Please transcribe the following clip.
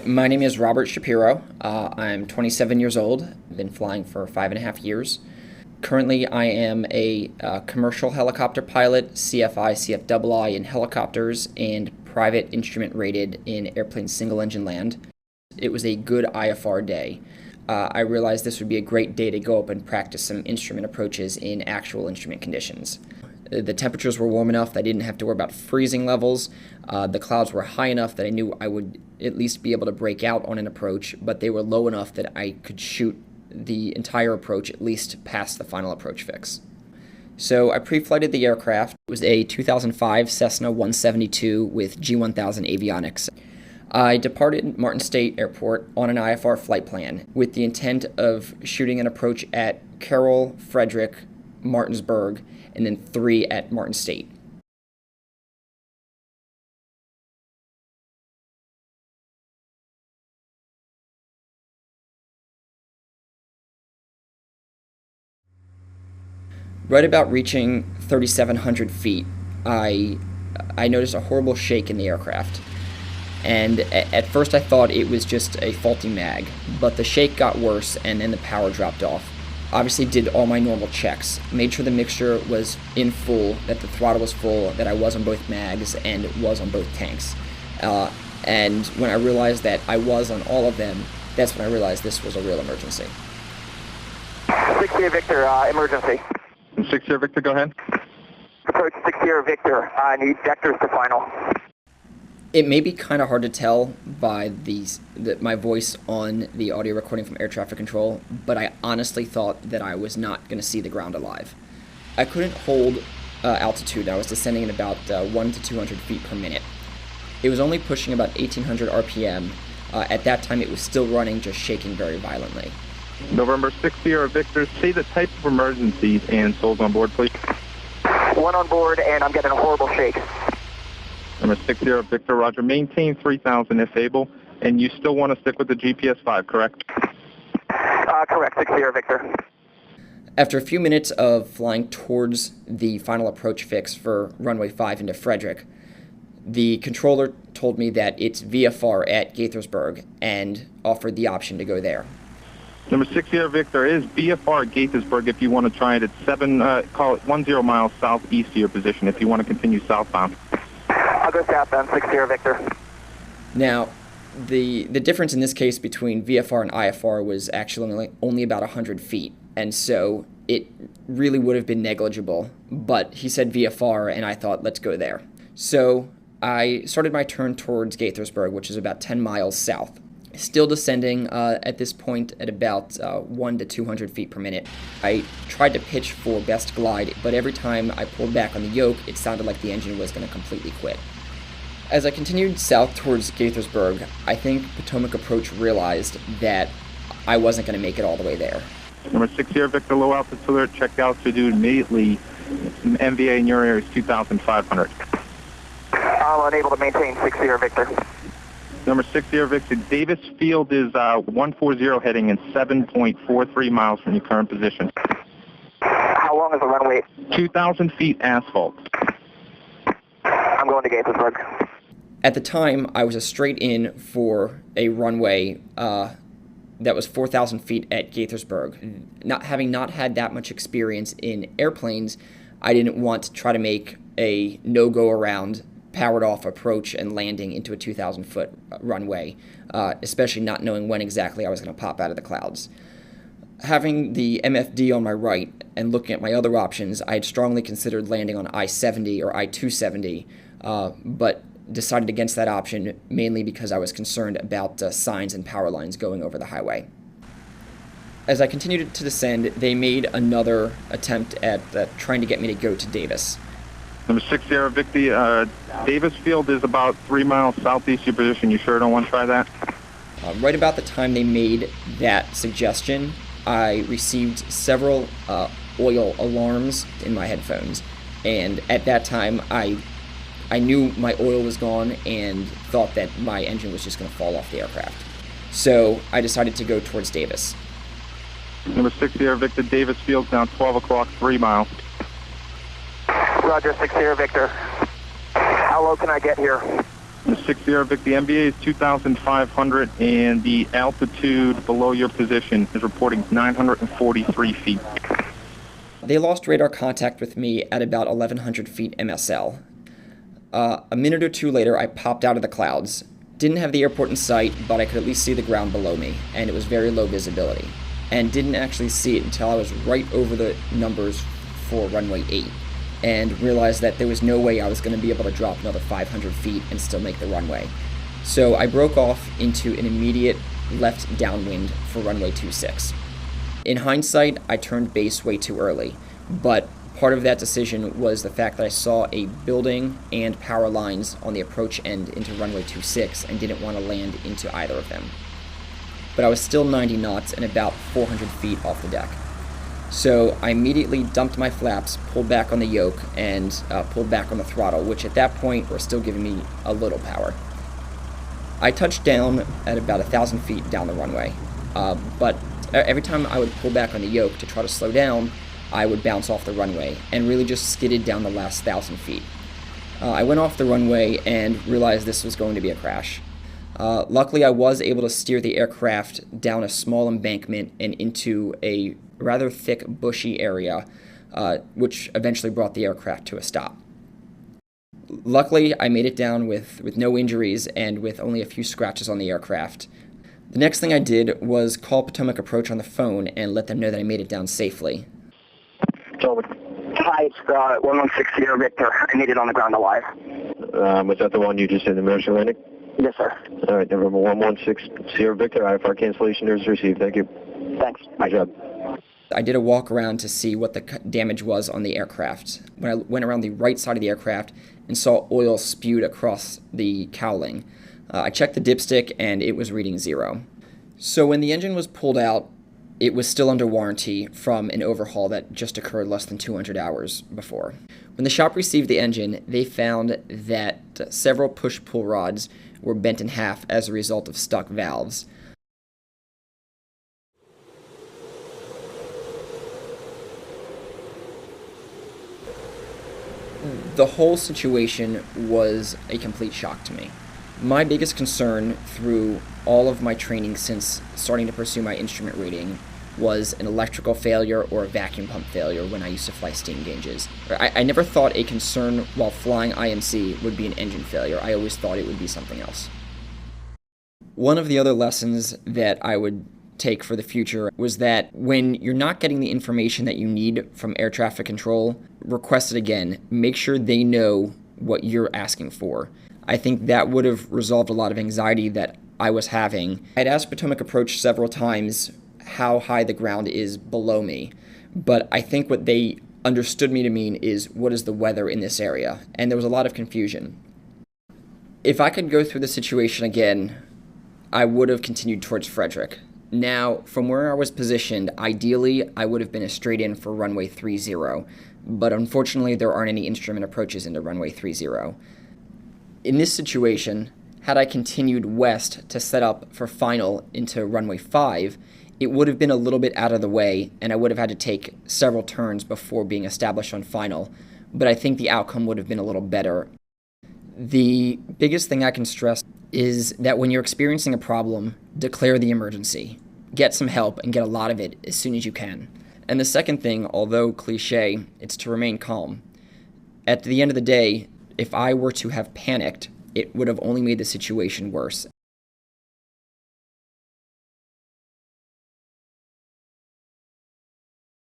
My name is Robert Shapiro. I'm 27 years old. I've been flying for 5.5 years. Currently, I am a commercial helicopter pilot, CFI, CFII in helicopters, and private instrument rated in airplane single-engine land. It was a good IFR day. I realized this would be a great day to go up and practice some instrument approaches in actual instrument conditions. The temperatures were warm enough that I didn't have to worry about freezing levels. The clouds were high enough that I knew I would at least be able to break out on an approach, but they were low enough that I could shoot the entire approach at least past the final approach fix. So I pre-flighted the aircraft. It was a 2005 Cessna 172 with G1000 avionics. I departed Martin State Airport on an IFR flight plan with the intent of shooting an approach at Carroll, Frederick, Martinsburg, and then 3 at Martin State. Right about reaching 3,700 feet, I noticed a horrible shake in the aircraft. And at first I thought it was just a faulty mag, but the shake got worse and then the power dropped off. Obviously did all my normal checks, made sure the mixture was in full, that the throttle was full, that I was on both mags and was on both tanks. And when I realized that I was on all of them, that's when I realized this was a real emergency. 60 Victor, emergency. 60 Victor, go ahead. Approach 60 Victor, I need vectors to final. It may be kind of hard to tell by my voice on the audio recording from air traffic control, but I honestly thought that I was not going to see the ground alive. I couldn't hold altitude. I was descending at about 1 to 200 feet per minute. It was only pushing about 1,800 RPM. At that time, it was still running, just shaking very violently. November 60 Victor, say the type of emergencies and souls on board, please. One on board, and I'm getting a horrible shake. Number 60 Victor, roger. Maintain 3,000 if able, and you still want to stick with the GPS 5, correct? Correct, 60 Victor. After a few minutes of flying towards the final approach fix for runway 5 into Frederick, the controller told me that it's VFR at Gaithersburg and offered the option to go there. Number 60 Victor is VFR at Gaithersburg if you want to try it. It's 10 miles southeast of your position if you want to continue southbound. I'll go southbound, 60 Victor. Now, the difference in this case between VFR and IFR was actually only about 100 feet, and so it really would have been negligible, but he said VFR, and I thought, let's go there. So I started my turn towards Gaithersburg, which is about 10 miles south. Still descending at this point at about 1 to 200 feet per minute. I tried to pitch for best glide, but every time I pulled back on the yoke, it sounded like the engine was going to completely quit. As I continued south towards Gaithersburg, I think Potomac Approach realized that I wasn't going to make it all the way there. Number 60 Victor, low altitude alert, check altitude immediately. MVA in your area is 2,500. I'm unable to maintain 60 Victor. Number 60 Victor, Davis Field is 140 heading and 7.43 miles from your current position. How long is the runway? 2,000 feet asphalt. I'm going to Gaithersburg. At the time, I was a straight in for a runway that was 4,000 feet at Gaithersburg. Having not had that much experience in airplanes, I didn't want to try to make a no-go around powered off approach and landing into a 2,000-foot runway, especially not knowing when exactly I was going to pop out of the clouds. Having the MFD on my right and looking at my other options, I had strongly considered landing on I-70 or I-270, but decided against that option mainly because I was concerned about signs and power lines going over the highway. As I continued to descend, they made another attempt at trying to get me to go to Davis. Number 60 Victor, Davis Field is about 3 miles southeast of your position. You sure don't want to try that? Right about the time they made that suggestion, I received several oil alarms in my headphones, and at that time I knew my oil was gone and thought that my engine was just going to fall off the aircraft. So I decided to go towards Davis. Number 60 Victor, Davis Field now 12 o'clock, 3 miles. Roger, 60 Victor. How low can I get here? The 60 Victor, MBA is 2,500, and the altitude below your position is reporting 943 feet. They lost radar contact with me at about 1,100 feet MSL. A minute or two later, I popped out of the clouds. Didn't have the airport in sight, but I could at least see the ground below me, and it was very low visibility. And didn't actually see it until I was right over the numbers for runway 8, and realized that there was no way I was going to be able to drop another 500 feet and still make the runway. So I broke off into an immediate left downwind for runway 26. In hindsight, I turned base way too early, but part of that decision was the fact that I saw a building and power lines on the approach end into runway 26 and didn't want to land into either of them. But I was still 90 knots and about 400 feet off the deck. So I immediately dumped my flaps, pulled back on the yoke, and pulled back on the throttle, which at that point were still giving me a little power. I touched down at about 1,000 feet down the runway, but every time I would pull back on the yoke to try to slow down, I would bounce off the runway and really just skidded down the last 1,000 feet. I went off the runway and realized this was going to be a crash. Luckily, I was able to steer the aircraft down a small embankment and into a rather thick, bushy area, which eventually brought the aircraft to a stop. Luckily, I made it down with no injuries and with only a few scratches on the aircraft. The next thing I did was call Potomac Approach on the phone and let them know that I made it down safely. Hi, it's 1160 Victor. I made it on the ground alive. Was that the one you just did the emergency landing? Yes, sir. All right, November 116 Victor, IFR cancellation is received. Thank you. Thanks. Good job. I did a walk around to see what the damage was on the aircraft. When I went around the right side of the aircraft and saw oil spewed across the cowling, I checked the dipstick and it was reading 0. So when the engine was pulled out, it was still under warranty from an overhaul that just occurred less than 200 hours before. When the shop received the engine, they found that several push-pull rods were bent in half as a result of stuck valves. The whole situation was a complete shock to me. My biggest concern through all of my training since starting to pursue my instrument reading was an electrical failure or a vacuum pump failure when I used to fly steam gauges. I never thought a concern while flying IMC would be an engine failure. I always thought it would be something else. One of the other lessons that I would take for the future was that when you're not getting the information that you need from air traffic control, request it again. Make sure they know what you're asking for. I think that would have resolved a lot of anxiety that I was having. I'd asked Potomac Approach several times how high the ground is below me, but I think what they understood me to mean is what is the weather in this area, and there was a lot of confusion. If I could go through the situation again, I would have continued towards Frederick. Now, from where I was positioned, ideally I would have been a straight in for runway 30, but unfortunately there aren't any instrument approaches into runway 30. In this situation, had I continued west to set up for final into runway 5, it would have been a little bit out of the way, and I would have had to take several turns before being established on final, but I think the outcome would have been a little better. The biggest thing I can stress is that when you're experiencing a problem, declare the emergency. Get some help and get a lot of it as soon as you can. And the second thing, although cliche, it's to remain calm. At the end of the day, if I were to have panicked, it would have only made the situation worse.